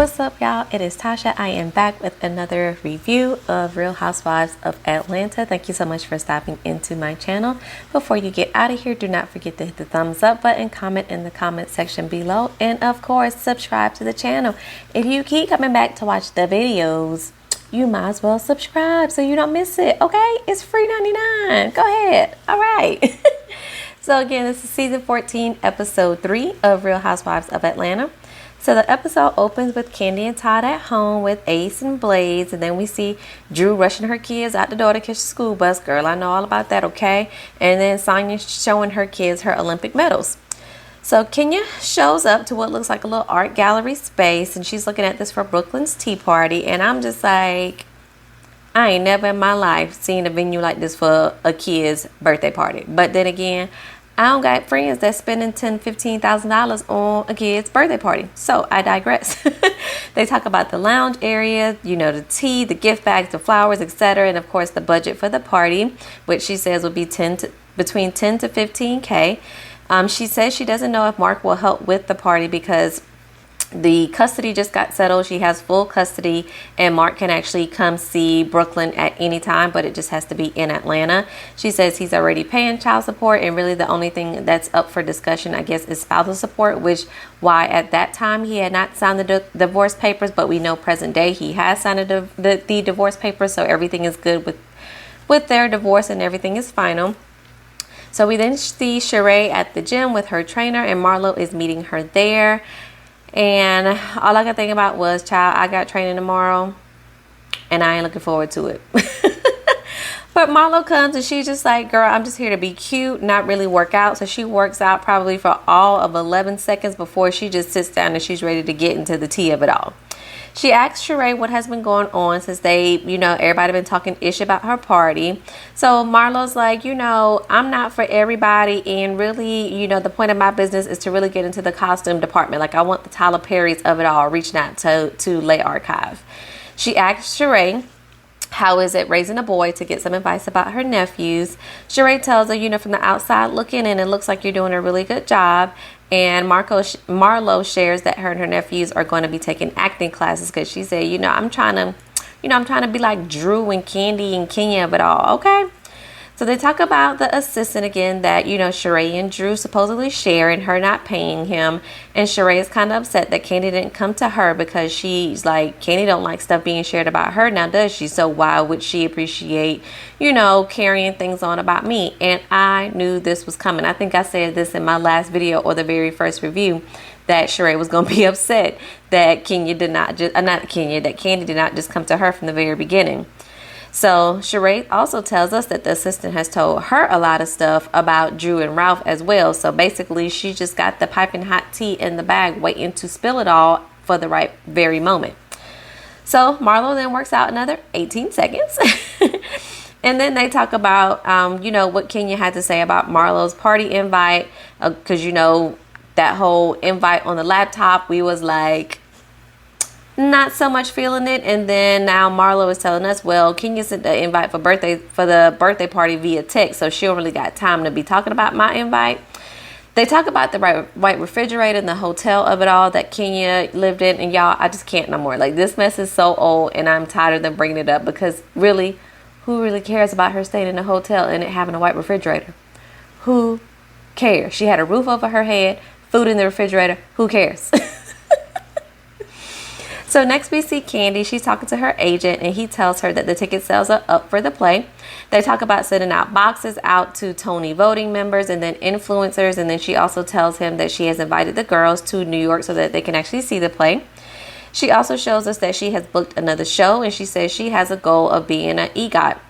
What's up, y'all? It is Tasha. I am back with another review of Real Housewives of Atlanta. Thank you so much for stopping into my channel. Before you get out of here, do not forget to hit the thumbs up button, comment in the comment section below, and of course, subscribe to the channel. If you keep coming back to watch the videos, you might as well subscribe so you don't miss it, okay? It's free 99. Go ahead. All right. So again, this is season 14, episode 3 of Real Housewives of Atlanta. So the episode opens with Kandi and Todd at home with Ace and Blaze, and then we see Drew rushing her kids out the door to catch the school bus. Girl, I know all about that, okay? And then Sonya showing her kids her Olympic medals. So Kenya shows up to what looks like a little art gallery space, and she's looking at this for Brooklyn's tea party, and I'm just like, I ain't never in my life seen a venue like this for a kid's birthday party. But then again, I don't got friends that's spending $10,000-$15,000 on a kid's birthday party. So I digress. They talk about the lounge area, you know, the tea, the gift bags, the flowers, etc. And of course the budget for the party, which she says will be between 10 to 15K. She says she doesn't know if Mark will help with the party because the custody just got settled. She has full custody and Mark can actually come see Brooklyn at any time, but it just has to be in Atlanta. She says he's already paying child support, and really the only thing that's up for discussion, I guess, is spousal support, which why at that time he had not signed the divorce papers, but we know present day he has signed the divorce papers, so everything is good with their divorce and everything is final. So we then see Sheree at the gym with her trainer, and Marlo is meeting her there. And all I could think about was, child, I got training tomorrow and I ain't looking forward to it. But Marlo comes and she's just like, girl, I'm just here to be cute, not really work out. So she works out probably for all of 11 seconds before she just sits down and she's ready to get into the tea of it all. She asks Sheree what has been going on since they, you know, everybody been talking ish about her party. So Marlo's like, you know, I'm not for everybody. And really, you know, the point of my business is to really get into the costume department. Like I want the Tyler Perry's of it all, reaching out to Lay Archive. She asks Sheree, how is it raising a boy, to get some advice about her nephews. Sheree tells her, you know, from the outside looking in, it looks like you're doing a really good job. And Marlo shares that her and her nephews are going to be taking acting classes because she said, you know, I'm trying to be like Drew and Kandi and Kenya of it all. Okay. So they talk about the assistant again that, you know, Sheree and Drew supposedly share, and her not paying him. And Sheree is kind of upset that Kandi didn't come to her because she's like, Kandi don't like stuff being shared about her now, does she? So why would she appreciate, you know, carrying things on about me? And I knew this was coming. I think I said this in my last video or the very first review, that Sheree was going to be upset that Kandi did not just come to her from the very beginning. So Sheree also tells us that the assistant has told her a lot of stuff about Drew and Ralph as well. So basically she just got the piping hot tea in the bag, waiting to spill it all for the right very moment. So Marlo then works out another 18 seconds. And then they talk about, you know, what Kenya had to say about Marlo's party invite. Because, you know, that whole invite on the laptop, we was like, not so much feeling it. And then now Marlo is telling us, well, Kenya sent the invite for the birthday party via text, so she don't really got time to be talking about my invite. They talk about the white refrigerator and the hotel of it all that Kenya lived in, and y'all, I just can't no more. Like, this mess is so old and I'm tired of them bringing it up, because really, who really cares about her staying in a hotel and it having a white refrigerator? Who cares? She had a roof over her head, food in the refrigerator. Who cares? So next we see Kandi. She's talking to her agent and he tells her that the ticket sales are up for the play. They talk about sending out boxes out to Tony voting members and then influencers. And then she also tells him that she has invited the girls to New York so that they can actually see the play. She also shows us that she has booked another show, and she says she has a goal of being an EGOT.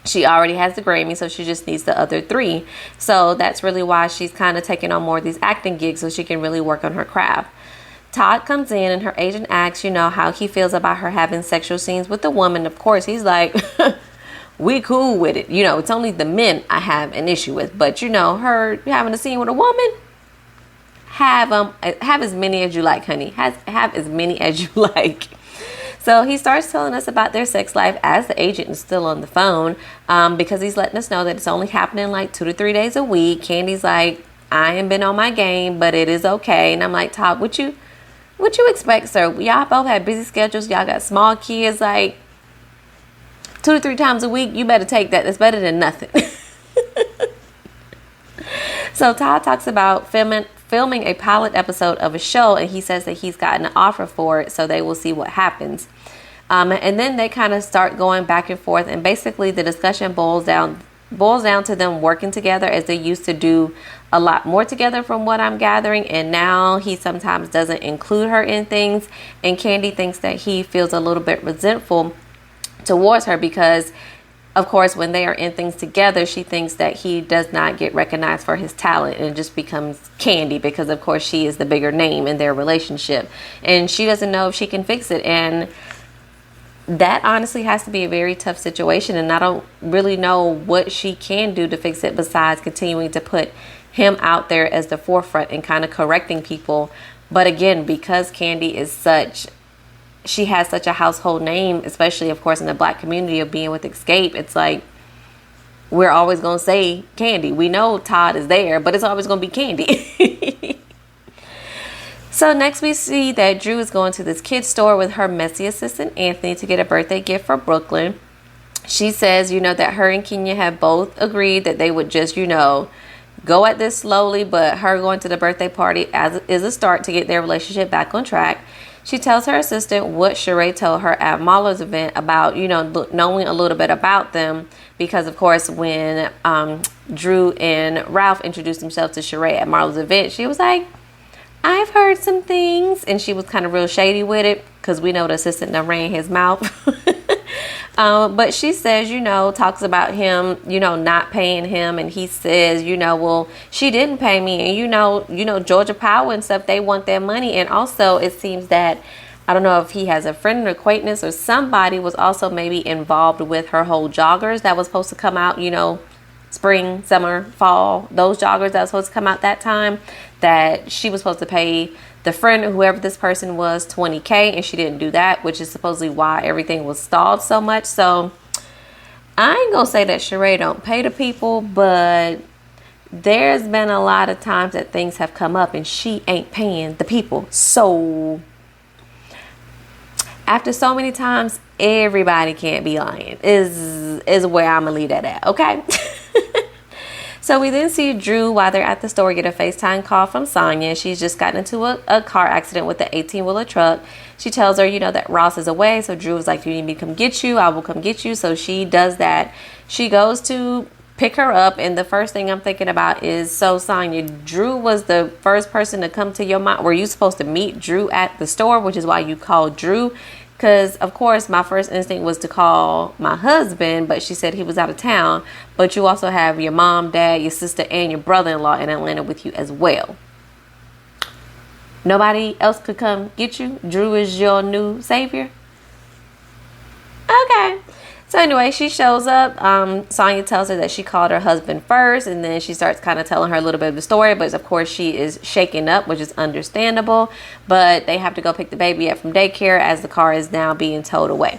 She already has the Grammy, so she just needs the other 3. So that's really why she's kind of taking on more of these acting gigs so she can really work on her craft. Todd comes in and her agent asks, you know, how he feels about her having sexual scenes with the woman. Of course, he's like, we cool with it. You know, it's only the men I have an issue with. But, you know, her having a scene with a woman, have as many as you like, honey. Have as many as you like. So he starts telling us about their sex life as the agent is still on the phone, because he's letting us know that it's only happening like 2 to 3 days a week. Kandi's like, I ain't been on my game, but it is okay. And I'm like, Todd, would you What you expect, sir? Y'all both have busy schedules. Y'all got small kids, like 2 to 3 times a week. You better take that. That's better than nothing. So Todd talks about filming a pilot episode of a show, and he says that he's gotten an offer for it, so they will see what happens. And then they kind of start going back and forth, and basically the discussion boils down to them working together, as they used to do a lot more together from what I'm gathering, and now he sometimes doesn't include her in things, and Kandi thinks that he feels a little bit resentful towards her because, of course, when they are in things together, she thinks that he does not get recognized for his talent, and it just becomes Kandi because, of course, she is the bigger name in their relationship, and she doesn't know if she can fix it. And that honestly has to be a very tough situation, and I don't really know what she can do to fix it besides continuing to put him out there as the forefront and kind of correcting people. But again, because Kandi she has such a household name, especially of course in the Black community, of being with Escape, it's like we're always gonna say Kandi. We know Todd is there, but it's always gonna be Kandi. So next we see that Drew is going to this kid's store with her messy assistant Anthony to get a birthday gift for Brooklyn. She says, that her and Kenya have both agreed that they would just, go at this slowly, but her going to the birthday party is a start to get their relationship back on track. She tells her assistant what Sheree told her at Marlo's event about, knowing a little bit about them, because of course when Drew and Ralph introduced themselves to Sheree at Marlo's event, she was like, I've heard some things, and she was kind of real shady with it because we know the assistant done ran his mouth. But she says, talks about him, not paying him, and he says, well, she didn't pay me, and Georgia Power and stuff, they want their money. And also it seems that, I don't know if he has a friend or acquaintance or somebody was also maybe involved with her whole joggers that was supposed to come out, spring, summer, fall, those joggers that was supposed to come out that time, that she was supposed to pay the friend or whoever this person was $20,000, and she didn't do that, which is supposedly why everything was stalled so much. So I ain't gonna say that Sheree don't pay the people, but there's been a lot of times that things have come up and she ain't paying the people. So after so many times, everybody can't be lying is where I'm gonna leave that at, okay? So we then see Drew, while they're at the store, get a FaceTime call from Sonya. She's just gotten into a car accident with the 18-wheeler truck. She tells her, that Ross is away. So Drew was like, do you need me to come get you? I will come get you. So she does that. She goes to pick her up. And the first thing I'm thinking about is, so Sonya, Drew was the first person to come to your mind. Were you supposed to meet Drew at the store, which is why you called Drew? Because, of course, my first instinct was to call my husband, but she said he was out of town. But you also have your mom, dad, your sister, and your brother-in-law in Atlanta with you as well. Nobody else could come get you? Drew is your new savior? Okay. So anyway, she shows up. Sonya tells her that she called her husband first, and then she starts kind of telling her a little bit of the story. But of course, she is shaken up, which is understandable. But they have to go pick the baby up from daycare as the car is now being towed away.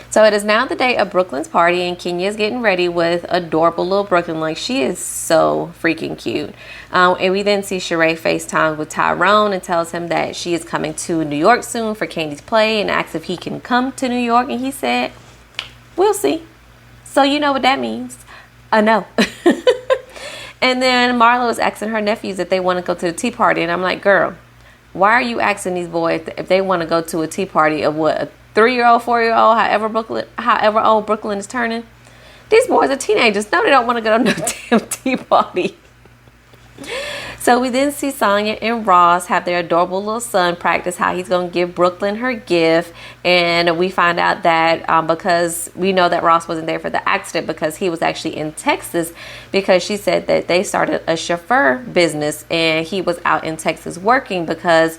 So it is now the day of Brooklyn's party, and Kenya is getting ready with adorable little Brooklyn. Like, she is so freaking cute. And we then see Sheree FaceTime with Tyrone and tells him that she is coming to New York soon for Kandi's play, and asks if he can come to New York. And he said, we'll see. So you know what that means. A no. And then Marlo is asking her nephews if they want to go to the tea party. And I'm like, girl, why are you asking these boys if they want to go to a tea party of what, a 3-year-old, 4-year-old, however old Brooklyn is turning? These boys are teenagers. No, they don't want to go to no damn tea party. So we then see Sonya and Ross have their adorable little son practice how he's going to give Brooklyn her gift. And we find out that because we know that Ross wasn't there for the accident because he was actually in Texas, because she said that they started a chauffeur business and he was out in Texas working because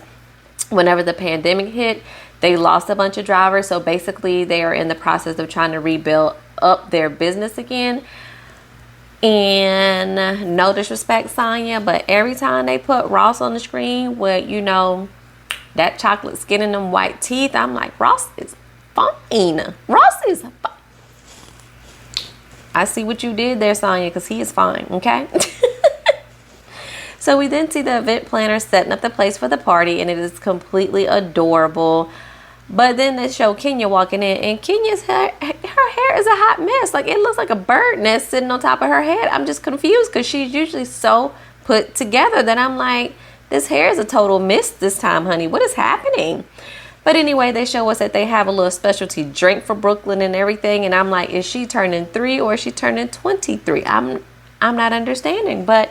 whenever the pandemic hit, they lost a bunch of drivers. So basically they are in the process of trying to rebuild up their business again. And no disrespect, Sonya, but every time they put Ross on the screen with, that chocolate skin and them white teeth, I'm like, Ross is fine. Ross is fine. I see what you did there, Sonya, because he is fine, okay? So we then see the event planner setting up the place for the party, and it is completely adorable. But then they show Kenya walking in, and Kenya's hair is a hot mess. Like, it looks like a bird nest sitting on top of her head. I'm just confused because she's usually so put together that I'm like, this hair is a total mess this time, honey. What is happening? But anyway, they show us that they have a little specialty drink for Brooklyn and everything. And I'm like, is she turning 3 or is she turning 23? I'm not understanding. But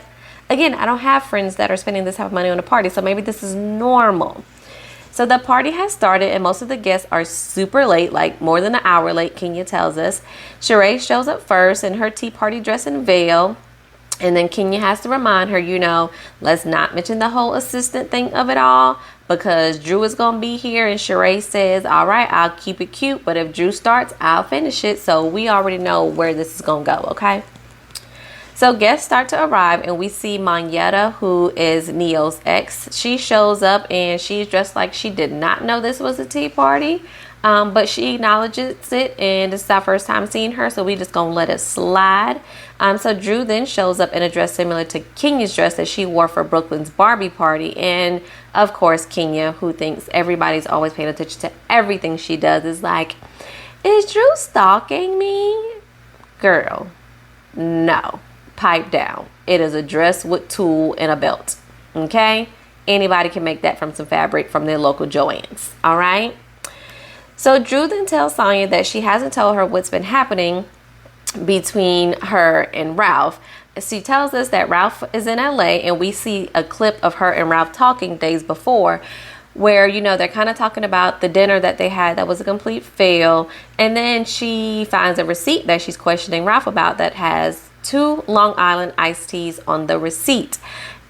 again, I don't have friends that are spending this type of money on a party, so maybe this is normal. So the party has started, and most of the guests are super late, like more than an hour late, Kenya tells us. Sheree shows up first in her tea party dress and veil. And then Kenya has to remind her, you know, let's not mention the whole assistant thing of it all, because Drew is going to be here. And Sheree says, all right, I'll keep it cute, but if Drew starts, I'll finish it. So we already know where this is going to go, okay? So guests start to arrive, and we see Monyetta, who is Neo's ex. She shows up, and she's dressed like she did not know this was a tea party. But she acknowledges it, and it's our first time seeing her, so we just gonna let it slide. So Drew then shows up in a dress similar to Kenya's dress that she wore for Brooklyn's Barbie party. And of course, Kenya, who thinks everybody's always paying attention to everything she does, is like, is Drew stalking me? Girl, no. Pipe down. It is a dress with tulle and a belt. Okay? Anybody can make that from some fabric from their local Joann's. All right? So Drew then tells Sonya that she hasn't told her what's been happening between her and Ralph. She tells us that Ralph is in LA, and we see a clip of her and Ralph talking days before, where, you know, they're kind of talking about the dinner that they had that was a complete fail. And then she finds a receipt that she's questioning Ralph about that has 2 Long Island iced teas on the receipt.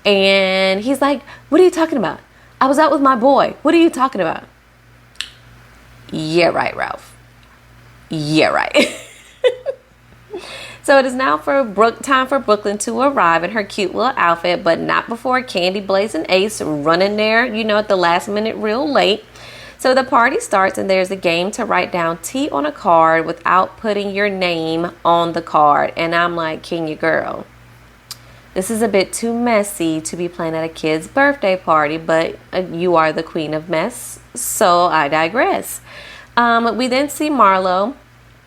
And he's like, what are you talking about? I was out with my boy. What are you talking about? Yeah, right, Ralph. Yeah, right. So it is now time for Brooklyn to arrive in her cute little outfit, but not before Kandi, Blaze, and Ace running there, you know, at the last minute real late. So the party starts, and there's a game to write down tea on a card without putting your name on the card. And I'm like, Kenya, girl, this is a bit too messy to be playing at a kid's birthday party, but you are the queen of mess, so I digress. We then see Marlo.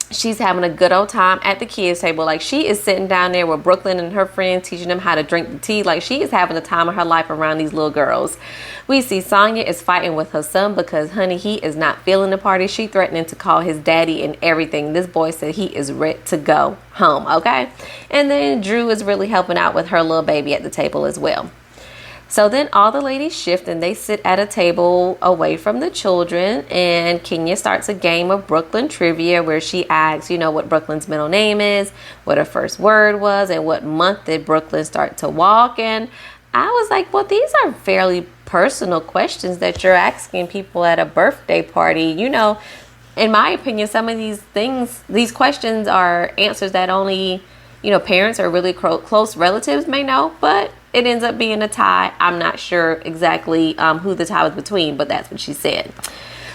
She's having a good old time at the kids' table. Like, she is sitting down there with Brooklyn and her friends, teaching them how to drink the tea. Like, she is having the time of her life around these little girls. We see Sonya is fighting with her son because, honey, he is not feeling the party. She threatening to call his daddy and everything. This boy said he is ready to go home, okay? And then Drew is really helping out with her little baby at the table as well. So then all the ladies shift, and they sit at a table away from the children, and Kenya starts a game of Brooklyn trivia where she asks, you know, what Brooklyn's middle name is, what her first word was, and what month did Brooklyn start to walk. And I was like, well, these are fairly personal questions that you're asking people at a birthday party. You know, in my opinion, some of these questions are answers that only, you know, parents or really close relatives may know, but it ends up being a tie. I'm not sure exactly who the tie was between, but that's what she said.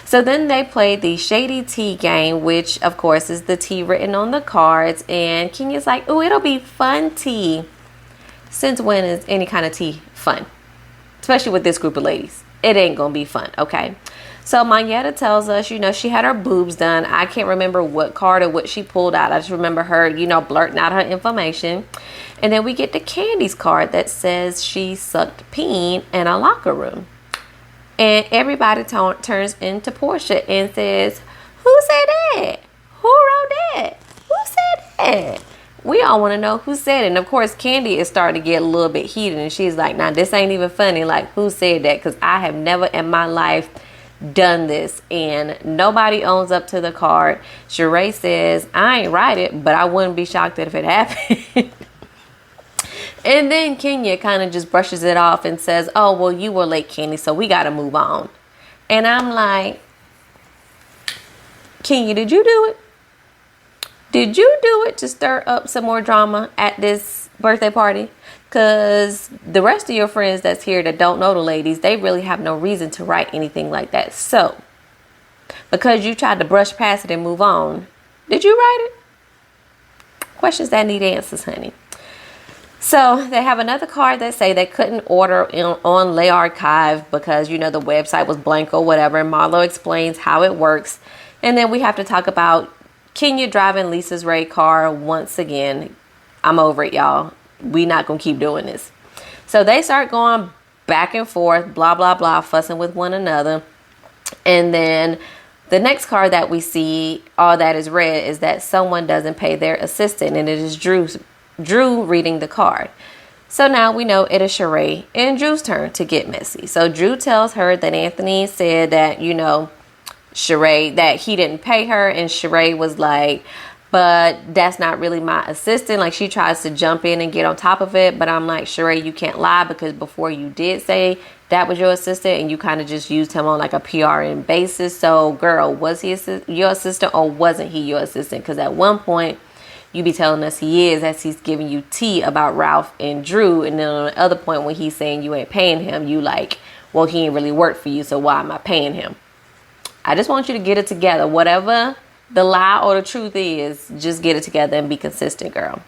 So then they played the Shady tea game, which of course is the tea written on the cards. And Kenya's like, oh, it'll be fun tea. Since when is any kind of tea fun? Especially with this group of ladies. It ain't gonna be fun, okay? So Monyetta tells us, you know, she had her boobs done. I can't remember what card or what she pulled out. I just remember her, you know, blurting out her information. And then we get the Kandi's card that says she sucked peen in a locker room. And everybody turns into Portia and says, who said that? Who wrote that? Who said that? We all want to know who said it. And of course, Kandi is starting to get a little bit heated. And she's like, nah, this ain't even funny. Like, who said that? Because I have never in my life done this, and nobody owns up to the card. Sheree says, I ain't write it, but I wouldn't be shocked if it happened. And then Kenya kind of just brushes it off and says, oh, well, you were late, Kandi, so we got to move on. And I'm like, Kenya, did you do it? Did you do it to stir up some more drama at this birthday party? Because the rest of your friends that's here that don't know the ladies, they really have no reason to write anything like that. So, because you tried to brush past it and move on, did you write it? Questions that need answers, honey. So they have another card that say they couldn't order on Lay Archive because, you know, the website was blank or whatever. And Marlo explains how it works. And then we have to talk about Kenya driving Lisa's Ray car once again. I'm over it, y'all. We not going to keep doing this. So they start going back and forth, blah, blah, blah, fussing with one another. And then the next card that we see, all that is read, is that someone doesn't pay their assistant. And it is Drew reading the card. So now we know it is Sheree and Drew's turn to get messy. So Drew tells her that Anthony said that, you know, Sheree, that he didn't pay her. And Sheree was like, but that's not really my assistant. Like, she tries to jump in and get on top of it. But I'm like, Sheree, you can't lie, because before you did say that was your assistant and you kind of just used him on like a PRN basis. So girl, was he your assistant or wasn't he your assistant? Because at one point you be telling us he is, as he's giving you tea about Ralph and Drew. And then on the other point, when he's saying you ain't paying him, you like, well, he ain't really worked for you, so why am I paying him? I just want you to get it together. Whatever the lie or the truth is, just get it together and be consistent, girl.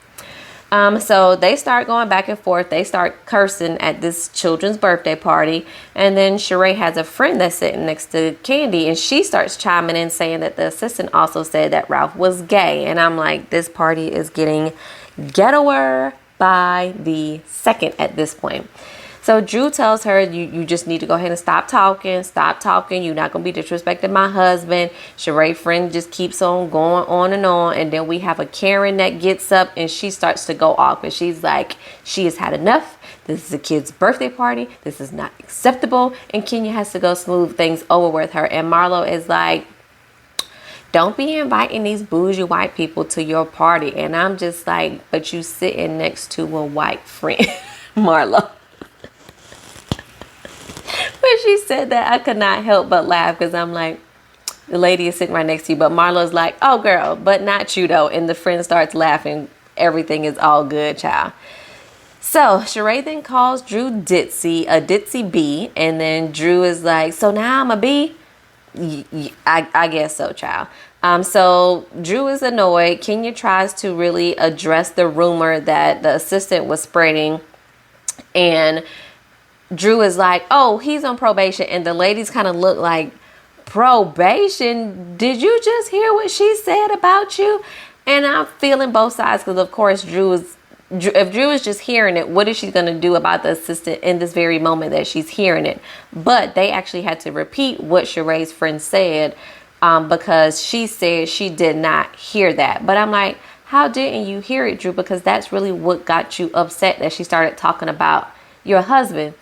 So they start going back and forth. They start cursing at this children's birthday party. And then Sheree has a friend that's sitting next to Kandi, and she starts chiming in saying that the assistant also said that Ralph was gay. And I'm like, this party is getting ghettoer by the second at this point. So Drew tells her, you just need to go ahead and stop talking. Stop talking. You're not going to be disrespecting my husband. Sheree's friend just keeps on going on and on. And then we have a Karen that gets up and she starts to go off. And she's like, she has had enough. This is a kid's birthday party. This is not acceptable. And Kenya has to go smooth things over with her. And Marlo is like, don't be inviting these bougie white people to your party. And I'm just like, but you sitting next to a white friend, Marlo. When she said that, I could not help but laugh, because I'm like, the lady is sitting right next to you. But Marlo's like, oh, girl, but not you, though. And the friend starts laughing. Everything is all good, child. So Sheree then calls Drew ditzy, a ditzy B. And then Drew is like, so now I'm a B? I guess so, child. So Drew is annoyed. Kenya tries to really address the rumor that the assistant was spreading. And Drew is like, oh, he's on probation. And the ladies kind of look like, probation? Did you just hear what she said about you? And I'm feeling both sides, because of course if Drew is just hearing it, what is she going to do about the assistant in this very moment that she's hearing it? But they actually had to repeat what Sheree's friend said, because she said she did not hear that. But I'm like, how didn't you hear it, Drew? Because that's really what got you upset, that she started talking about your husband.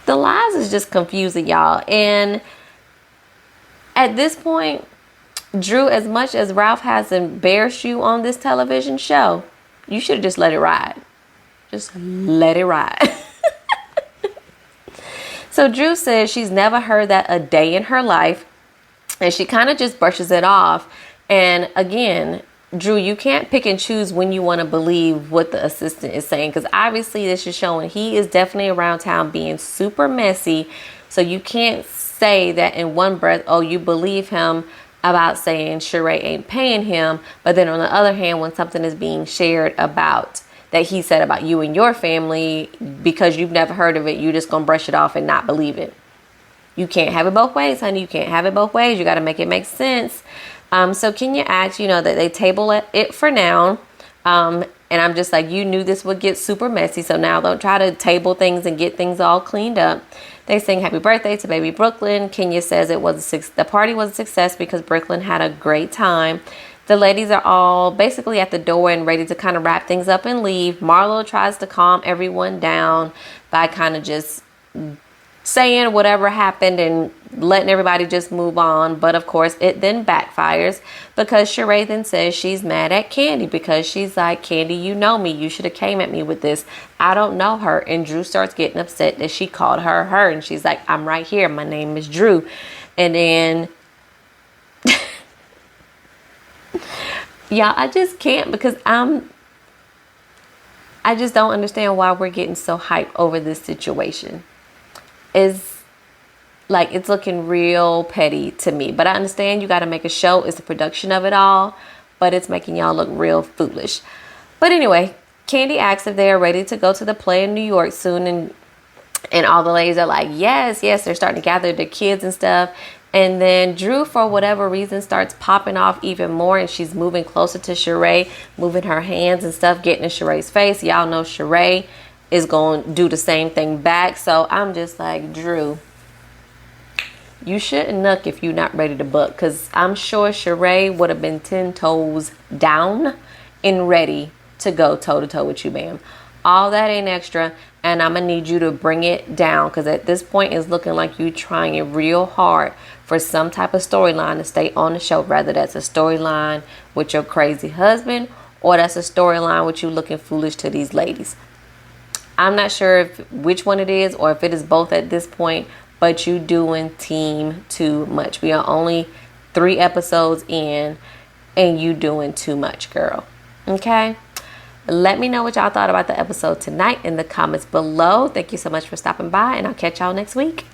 The lies is just confusing, y'all. And at this point, Drew, as much as Ralph has embarrassed you on this television show, you should have just let it ride. Just let it ride. So Drew says she's never heard that a day in her life, and she kind of just brushes it off. And again, Drew, you can't pick and choose when you want to believe what the assistant is saying, because obviously this is showing he is definitely around town being super messy. So you can't say that in one breath, oh, you believe him about saying Sheree ain't paying him. But then on the other hand, when something is being shared about that he said about you and your family, because you've never heard of it, you just gonna brush it off and not believe it. You can't have it both ways, honey. You can't have it both ways. You got to make it make sense. So Kenya asks, that they table it for now. And I'm just like, you knew this would get super messy. So now don't try to table things and get things all cleaned up. They sing happy birthday to baby Brooklyn. Kenya says the party was a success because Brooklyn had a great time. The ladies are all basically at the door and ready to kind of wrap things up and leave. Marlo tries to calm everyone down by kind of just saying whatever happened and letting everybody just move on. But of course, it then backfires, because Sheree then says she's mad at Kandi, because she's like, Kandi, you know me. You should have came at me with this. I don't know her. And Drew starts getting upset that she called her. And she's like, I'm right here. My name is Drew. And then y'all, I just can't, because I just don't understand why we're getting so hyped over this situation. It's looking real petty to me. But I understand you got to make a show. It's the production of it all. But it's making y'all look real foolish. But anyway, Kandi asks if they are ready to go to the play in New York soon, and all the ladies are like, yes, yes. They're starting to gather their kids and stuff. And then Drew, for whatever reason, starts popping off even more, and she's moving closer to Sheree, moving her hands and stuff, getting in Sheree's face. Y'all know Sheree is going to do the same thing back. So I'm just like, Drew, you shouldn't nuck if you're not ready to buck, because I'm sure Sheree would have been 10 toes down and ready to go toe-to-toe with you, ma'am. All that ain't extra, and I'm going to need you to bring it down, because at this point it's looking like you trying real hard for some type of storyline to stay on the show, whether that's a storyline with your crazy husband or that's a storyline with you looking foolish to these ladies. I'm not sure which one it is, or if it is both at this point, but you doing team too much. We are only 3 episodes in, and you doing too much, girl. Okay? Let me know what y'all thought about the episode tonight in the comments below. Thank you so much for stopping by, and I'll catch y'all next week.